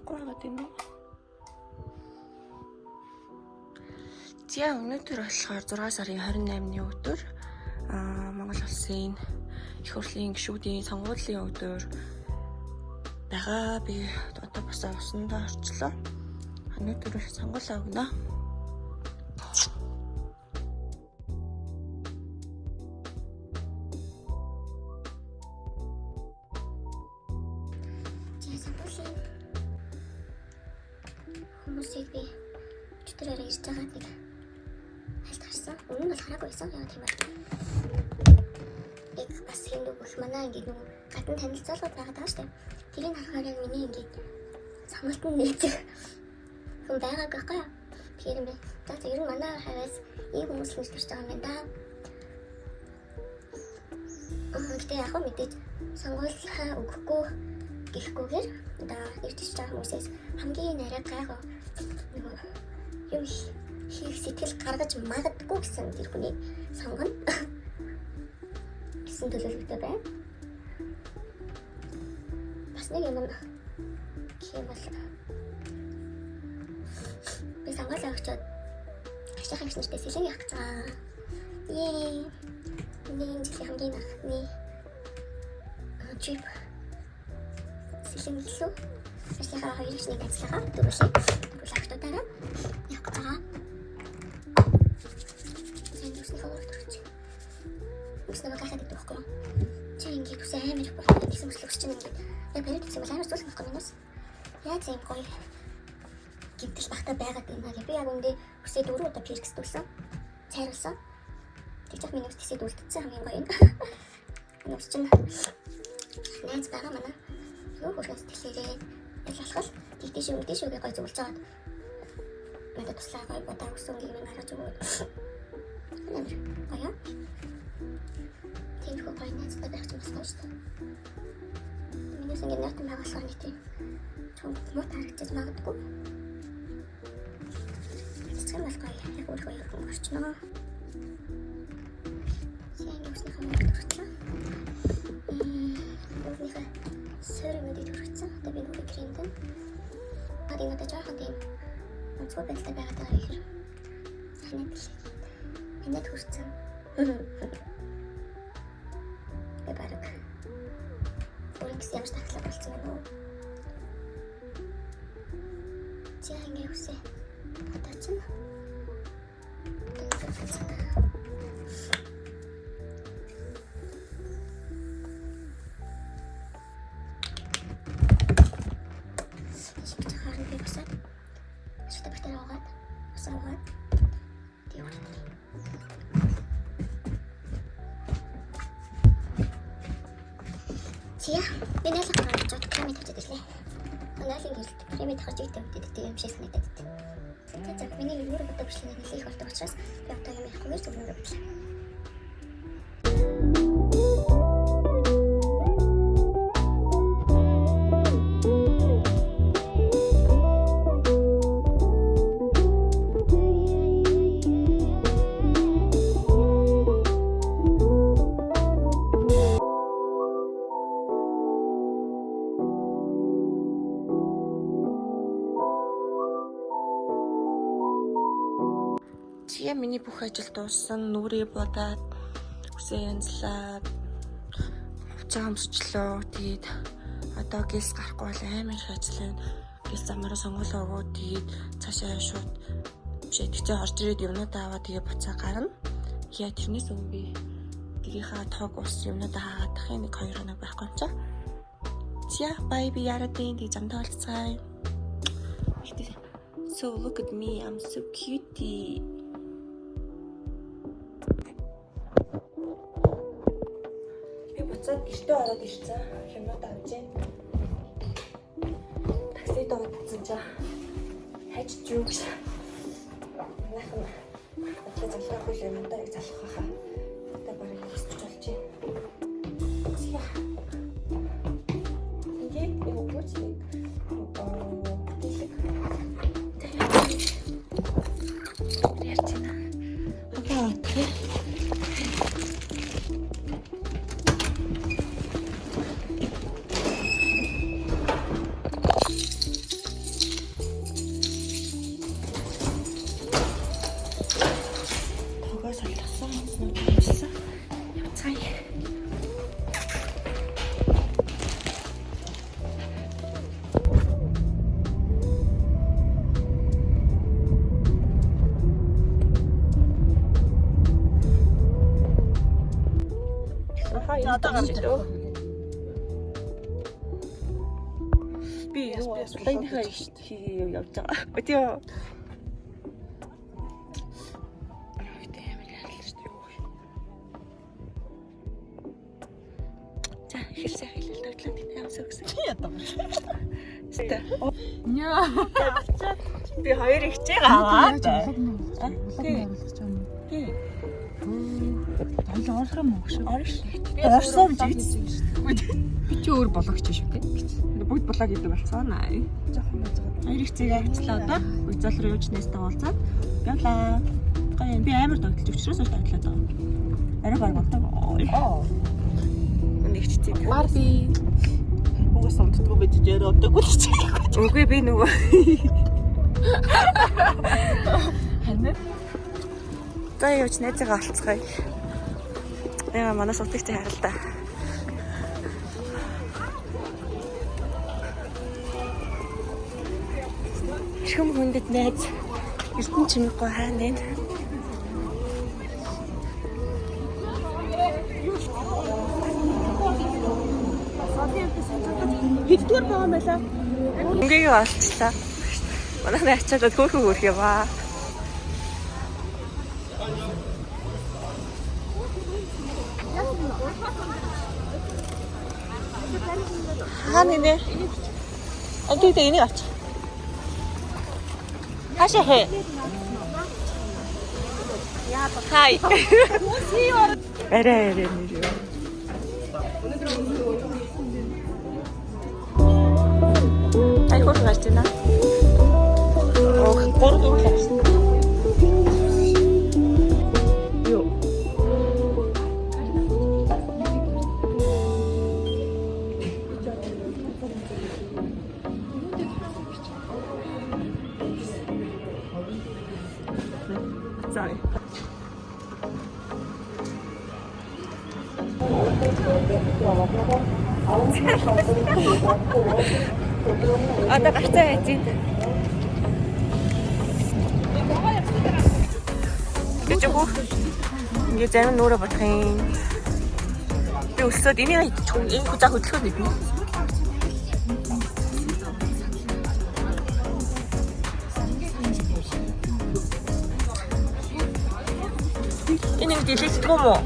байхгүй байгаа юм уу? За өнөөдөр болохоор 6 сарын 28-ны өдөр Монгол улсын их хурлын гишүүдийн сонгуулийн өдөр байгаа. Би одоо бас усандаа орчлоо. Өнөөдөр сонгуулаа өгнө. Хүмүүсийг би өчтөрөөр ирж байгаа нэг хальт харсан. Өмнө нь бол хараагүй байсан. Яа тийм байна. Яг бас хиндүү бүх манай ингээд нэг гадна танилцуулгад байгаа даа штэ. Тэрийг харахаар яг миний ингээд самлтанд нээдэг хүн байгааг байхгүй. Тэгэхээр би за ер нь манай хавьяас ийм хүмүүс л ирж байгаа юм да. Гэтэ яг мэдээж сонгуулийнхаа өгөхгүй гэхгүйгээр одоо ирж байгаа хүмүүсээс хамгийн нарийн гайхав юм хийх сэтгэл гаргаж магадгүй гэсэн тэр хүний сонгоно гэсэн төлөвлөгөөтэй байна. Бас нэг юм кемал би сонгуулаа өгчөөд ашиг хэмжнэртэй сэлэн явах гэж байгаа. Нэг жилийн хамгийн анхны чип сэлэн гэлөө ажлынхаа 2 жилийн ажиллагаа дөрвөлээ актуудаараа явах гэж байгаа. Сайн юусны хавар төрч. Үснэ багахад идэх байхгүй. Чи ингээд үсээ амар их болох гэсэн үслэгч чинь ингээд яг барид гэсэн бол амар зүйлс байхгүй минус. Яаж юм гоё гинтэл багтаа байгаад юм аа. Би яг үндэ үсээ 4 удаа пиркс дүүлсэн. Цайруулсан. Тэгчих миний үсээ дүүлдсэн хамгийн гоё юм. Нүс чинь найз байгаа манай. Юу хөрөөс тэлээрээ ялгалхал тийш үгээ гой зөвлөж жаад надад туслаа гой бодаа өсөн юм хараж өгөө. Аяа. Тийм хөө гой найзтай байх юм байна шүү дээ. Минийс ингэ нотон байгуулсан нэг тийм чом мот харагдаж магадгүй. Тэсгэн бол гой яг өөр гоё юм орчноо. Сайн үсний хамт төрчихлээ. Өөрийнхөө сөрөмөд төрчихсөн. Одоо би нүрэ гэрээндэн. Адин одоо жоохон тийм онцгой байлтай байгаад байгаа ихэр. Ханад хүрсэн. Би бараг өөрөнгөс ямар тахлаа болцсон байна уу? Чи ингэ үсээ. Одоо ч юм. Тия, би нэлээд гараад жод крем тавьчихсан лээ. Наалын гэрэлт крем тавьж ийтэй үдээд юм шиг санагдаад байна. За миний нүрэ бодох бичлэг нэлээд их болдог учраас би одоо юм яахгүйгээр зөв нүрэ бодлоо. Зя миний бүх ажил дууссан, нүрээ бодаад үсээ янзлаад хувцас өмсчлөө. Тэгээд одоо гэлс гарахгүй бол амар их ажил байна. Гэлс замаараа сонгуулаа өгөө. Тэгээд цаашаа шууд тэгчээ орж ирээд юмнуудаа аваад тэгээд буцаа гарна. Яа тэрнээс өмнө би гэрийнхаа тоог ус юмнуудаа хаагаад тахын 1-2 хоног байхгүй юм чаа. Зя бай би яраад тэгээд замдаа олцгаая. So look at me, I'm so cutie. Гэртээ ороод ирсэн. Юмнууд авч जैन. Таксид оодсон чаа. Хаж юу гэж. Манайхан одоо залхах үйл юмдаа яг залхах хаа. Одоо барыг хийсч болж байна. Зя. Ингээд юу гэж ярьчихна. Апаа тий. одоо гарч ирээ. Би лайнхаа хийгээ явж байгаа. Өтөө. За, хэлсэн хэлэлтэй явсан гэсэн. Ядаа. Сэтэ. Яа. Би хоёр ихчээ аваад. Тийм. Дойл орох юм уу шүү? Орох шүү. Би орсон гэж хэлсэн шүү. Би ч өөр бологч шүү дээ. Бүгд болоо гэдэг болцсон аа. Жохон байгаа. Хоёр ихчээ авчлаа одоо. Үзэл рүү юуч нэстэ уулзаад явлаа. Гоё би амар догтлж өчрөөс өч догтлоод байгаа. Арай баг болтоо. Нэгчтэй. Барби. Угаас онцдгүй байж яруудаггүй л чи. Үгүй би нөгөө. Ханаа. За явж найзаагаа алцгаая. Яа манай сутагтай харалта. Шүм хүндэт найз. Эрдэн чимээгүй хаана вэ? Хэддгээр байгаа юм байлаа? Ингээ олчлаа. Манай ачаалаад хөөхөн хөрх яваа. Хаана нэ? Анти энийг авч. Хаашаа хэ? Яа та хай. Арай нэр. Ай хурц гарч байна. Ох, гурав дуулаач. Йоо. Sorry. Одоо гарцаа яа чи. Гэж юу? Ингээ зарим нүрэ бодох юм. Би өсөөд энийг энэ хүзаа хөдөлгөөд нэвнэ. Энэ дэлгэцгүй юм уу?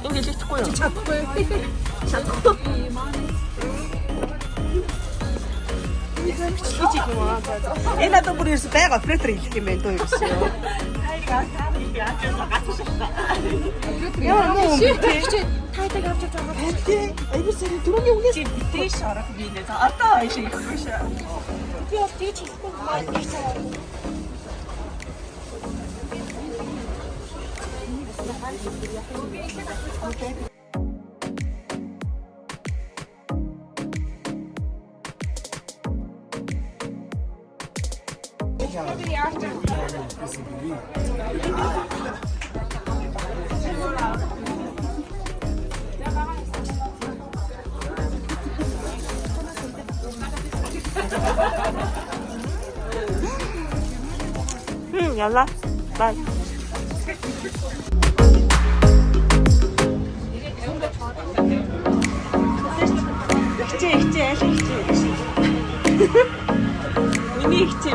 Энэ дэлгэцгүй юу? Чадахгүй. Чадахгүй. Энэ надад бүр ерөөс байгаа флетер хэлэх юм байна дөө ерөөс. Яа муу. Тайдаг авч байгаа. Тий. Айгуусаа түрүүний үгээс битээш орох юм нэ. Одоо аашиг их шээ. Би бол тийч хэлэхгүй маа тийч. Yalla. Bye. Ихтэй айл ихтэй. Миний ихтэй.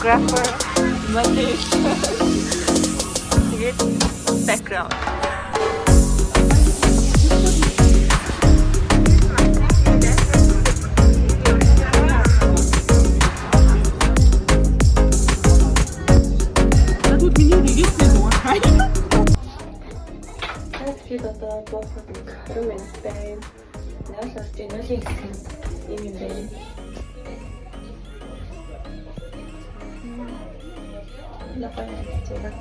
photographer, model. Тэгээд background. Тэгээд одоо бооход 20 минут байна. Наал орж инуулийн гэсэн юм байна. Лапай цэцэг.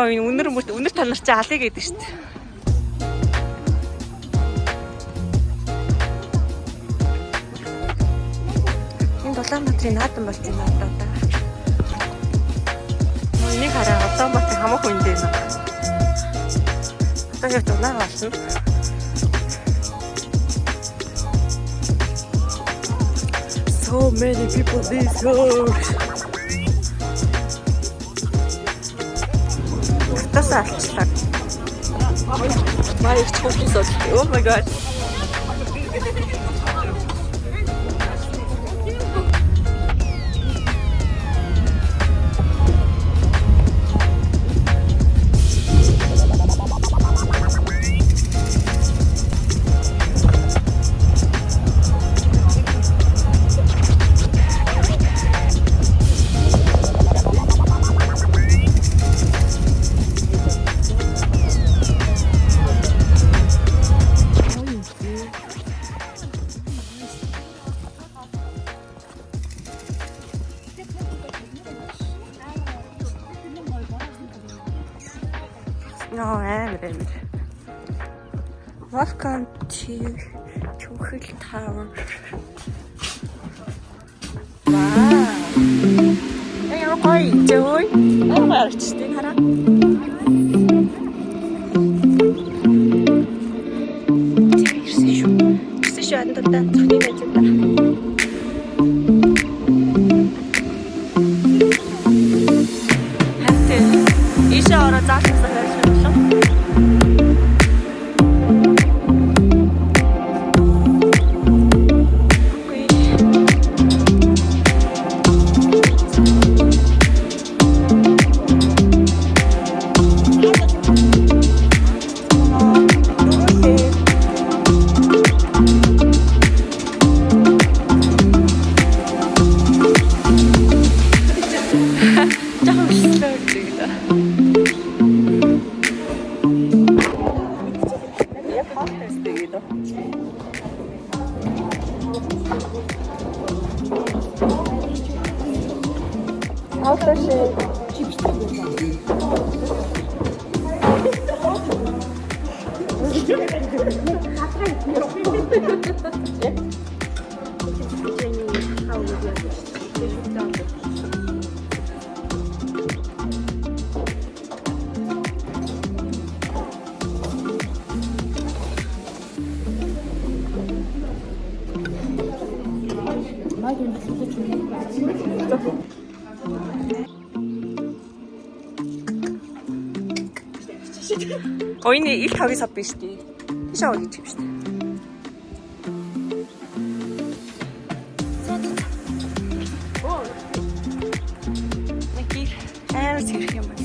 Энэ өнөр танаар чи алыг гэдэг шүү дээ. Энэ Улаанбаатарын наадам болж байна одоо. Энийг хараа Улаанбаатар хамаагүй юм дээ. Одоо яг унаа болсон. So many people this road. Алчлаа. Маяг чухал сод. Oh my god. No, Emily. Welcome to Chunkhil Tower. Wow. Hey, how are you doing? I'm well. Just doing hara. Ирсэн шүү андаа түрхний байж байна. Хатэ. Ишээ ороо заасан байж байна. Оюуны их тавыг сав биш үү? Тийш авах гэж юм шүү дээ. Амар зэрэг юм байна.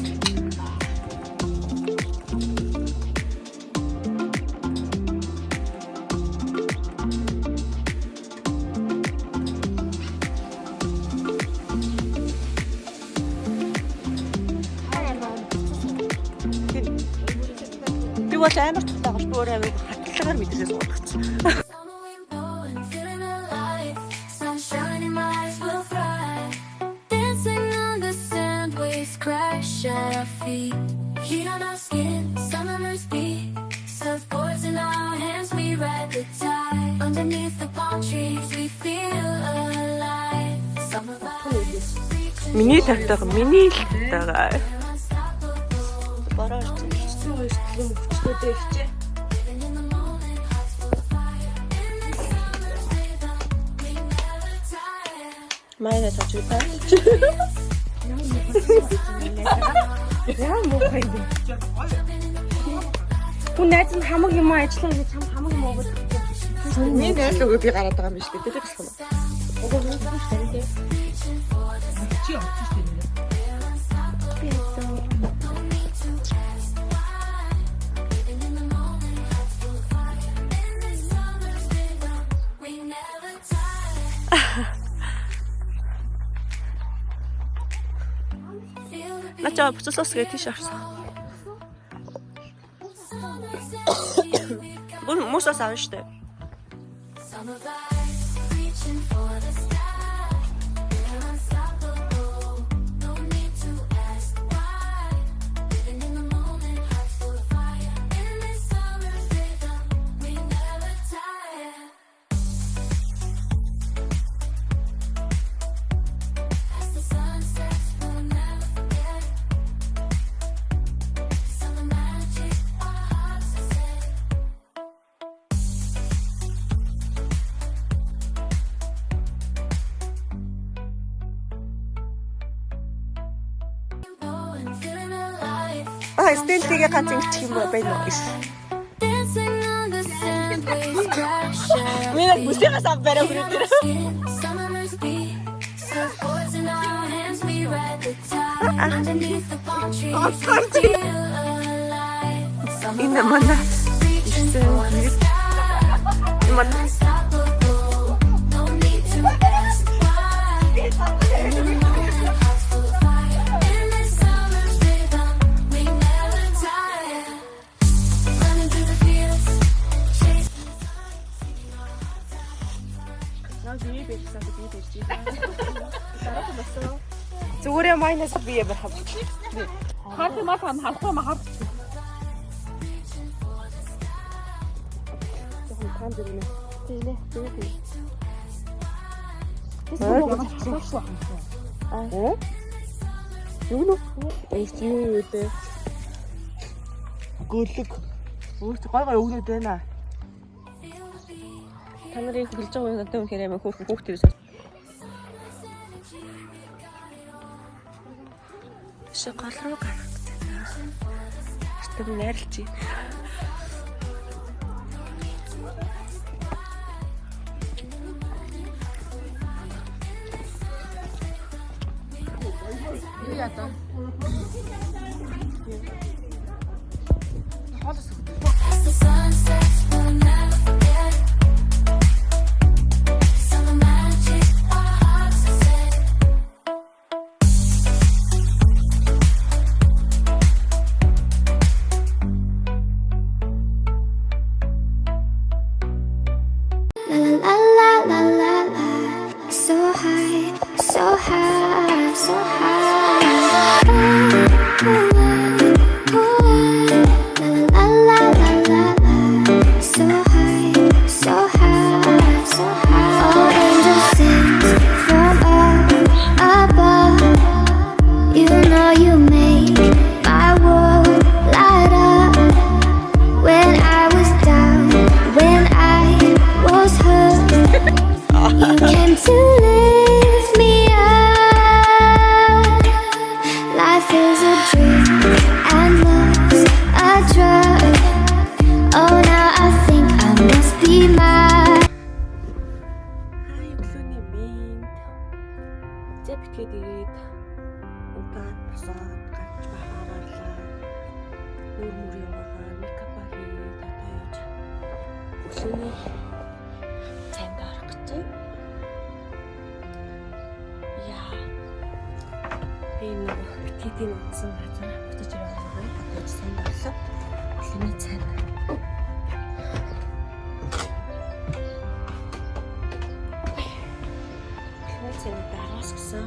Би бол амар тухтайгаш бүр амар хатлагаар мэдэрээ суулгацсан. Crash at our feet, heat on our skin, summer's beat, surfboards in our hands, we ride the tide. Underneath the palm trees, we feel alive. Summer vibes, reaching Миний тавтайгаа миний л тавтайгаа. Бараа living in the moment, hearts full of fire. In this summer's rhythm, we never tire. Майна тачтай. Яа муухай юм. Хүн найз нь хамаг юм ажиллаа гэж чам хамаг юм уу гэж. Миний найз л өгөө би гараад байгаа юм биш үү? Тэр гэсэн юм. Чи очиж тийм үү? Living in the moment, hearts full of fire. In this summer's rhythm, we never tire. Feel the beat. Начаа буцаас гээ тийш авсан. Гүн мусаас авна штэ. Summer vibes, reaching for the sky. We're unstoppable, no need to ask why. Living in the moment, hearts full of fire. In this summer's rhythm, we never tire. As the sun sets, we'll never forget. Summer magic, our hearts are set. Feeling alive. Стелтигээ ганц ингэчих юм байна уу? Dancing on the sand, waves crash at Миний бүсгээс ав барай хүрээ. summer's beat, surfboards in our hands, we ride the tide. Underneath the palm trees, we feel alive. Summer Энэ манай reaching for the sky. манай Unstoppable, no need to ask why. In the moment, hearts full of fire. In this summer's rhythm, we never tire. Running through the fields, chasing the sun, singing our hearts out. наа бие бэлсэн бие бэлж байна. Дараа басаа. Зүгээр майнаас бие барах. Хаад маа харахгүй маа хаад. Тань дэрнэ. Тийнэ. Тэгвэл. Аа. Юу нөө? Юу дээ? Гөлөг. Өөрт гой гой өгнөд байна. Та нарыг хэлж байгаа юм надад үнэхээр амар хүүхд төрөөс. Ши гол руу гарах гэдэг. Өстөг найрлж байна. As the sun sets, we'll never forget. Summer magic, our hearts are set. La la la la la la. So high, so high, so high. La la la la la la. So high, so high, so high. All angels sing from up above. You know you make my world light up. When I was down, when I was hurt, өглөөний цайнд орох гэж байна. Яа. Би нэг битгийдийн утсан газар бүтэж яваад байгаа. Гэж цайнд орлоо. Өглөөний цайнд. Өглөөний цайнд дараас гисэн.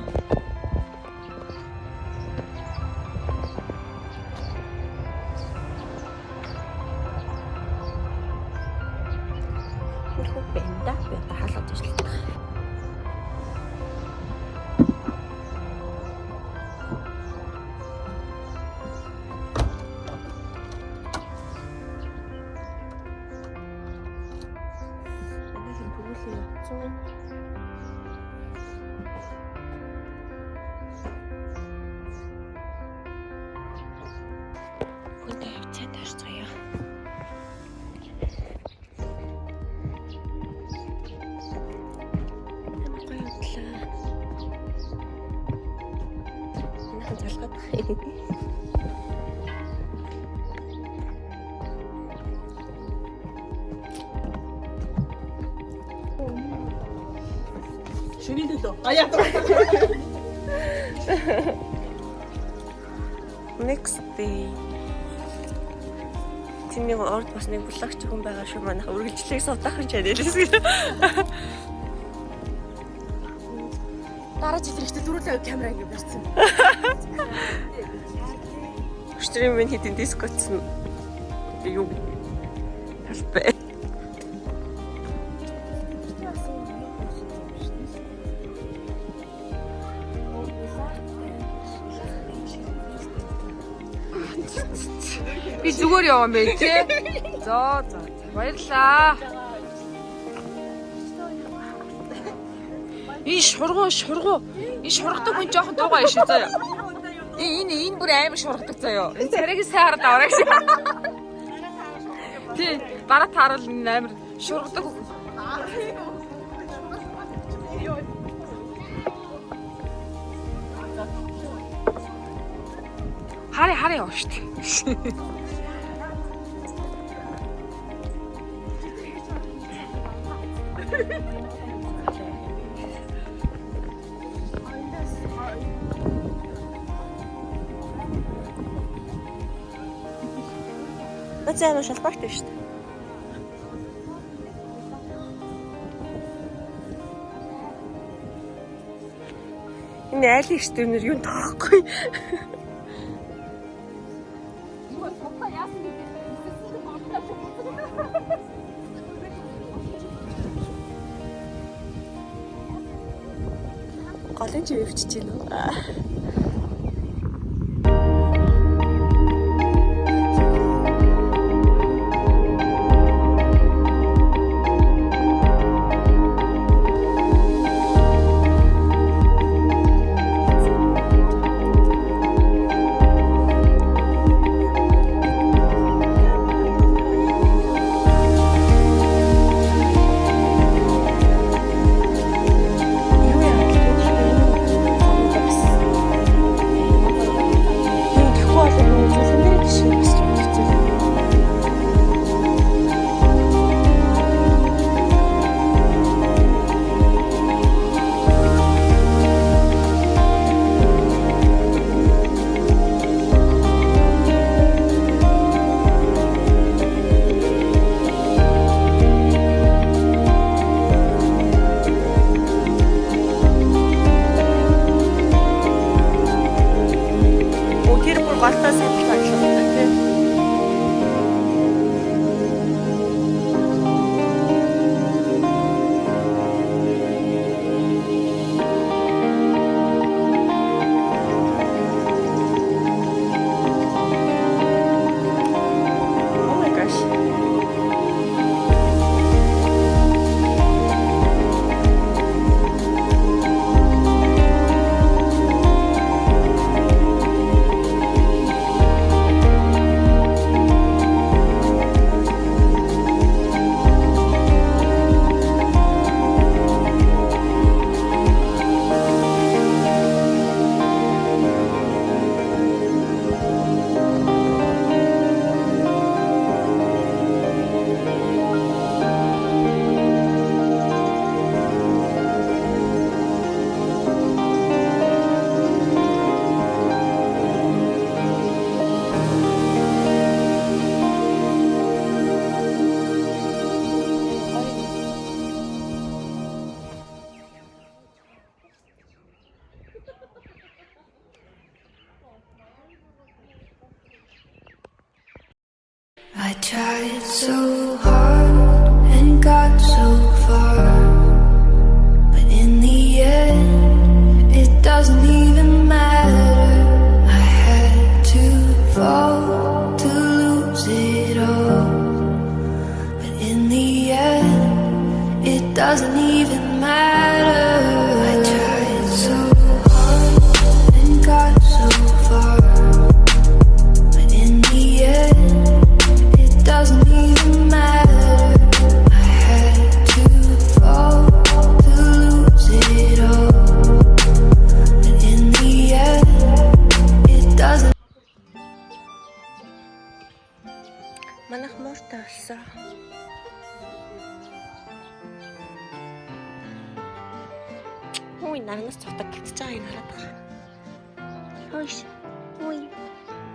Бэнда бэнда халаад ажилладаг. Энийг бүгдлээ явуулсан. Бүгдээ явцаа таарцгаая. Шүний төлөө. Аяа. Next day. Тэний орд бас нэг блогч хүн байгаа шүү манайха үргэлжлэх савдахын чанелээс. Дараа жил ихтэй дөрүлээ камера ингэ барьсан. Өчтөрийн минь хитэн дискотсон. Юу? Хаспэ. Би зүгээр яваа мэй тий. За баярлаа. Иш шургуу. Энэ шургадаг хүн жоохон дуугаа ишээ заяа. Энэ бүр амар шургадаг заяа. Энэ царайг сайн хараад авраа гэж. Тий, бараа тааруул энэ амар шургадаг. Хараа яваа штт. Нацаа маш албагтай шүү дээ. Энэ айлын штүнэр юу таахгүй. Голын чи өвчж гин үү? tried so hard and got so far, but in the end, it doesn't even matter. I had to fall to lose it all, but in the end, it doesn't even matter. I tried so hard and got so far, but in the end, it doesn't even matter. I had to fall to lose it all, but in the end, it doesn't. Манайх мууртай болсон. Ой, наранаас цогтаг гитж байгаа юм хараад байгаа. Хойш. Ой.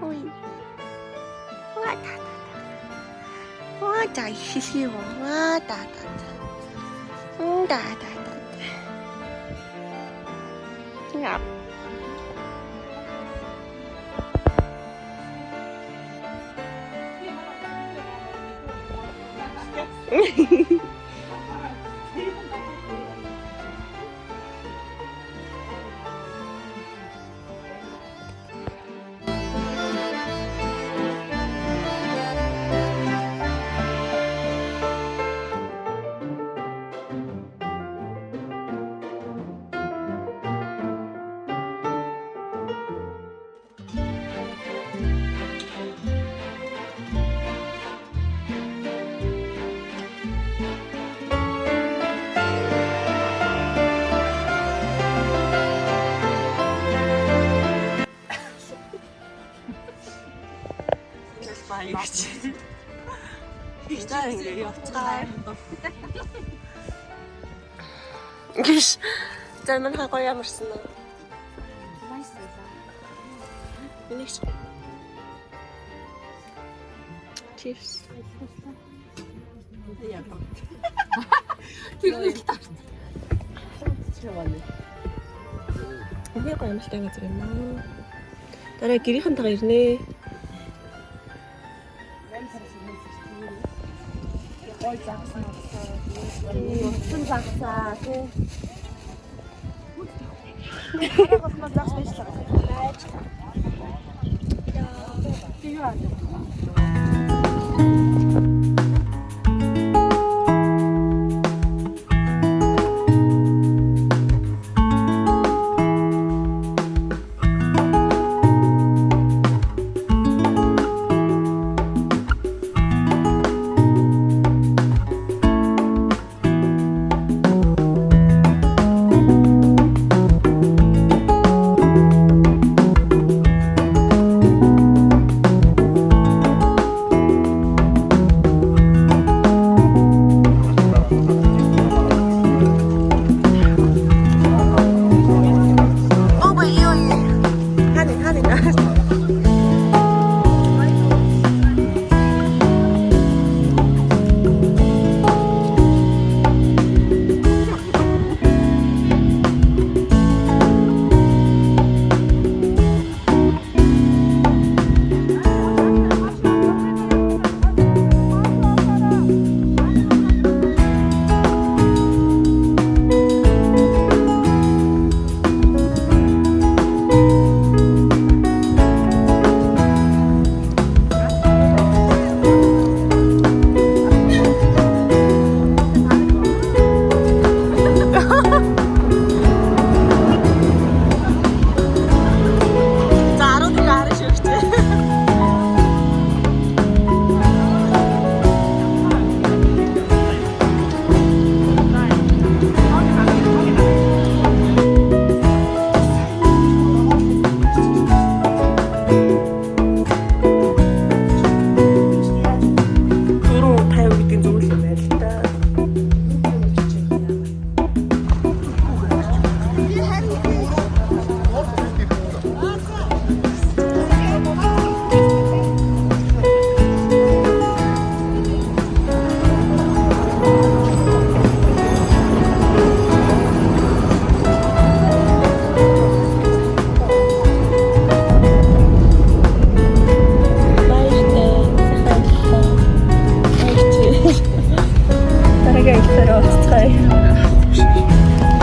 Ой. Ва та та. Ва та хилхив. Ва та та. Да да да. Я. Баярч. Ихтэй ингэ явцгаа. Гиш. Заман хагой ямарсан уу? Нэг. Cheers. Тэрний талаар. Үгүй гомлтай газар юм аа. Дараа гэрийнхэнтэйгээ ирнэ. Ой загсан уу? Утсан загсаа тий. Харагаас загс биш л байгаа. Яа. 있어요. 축하해.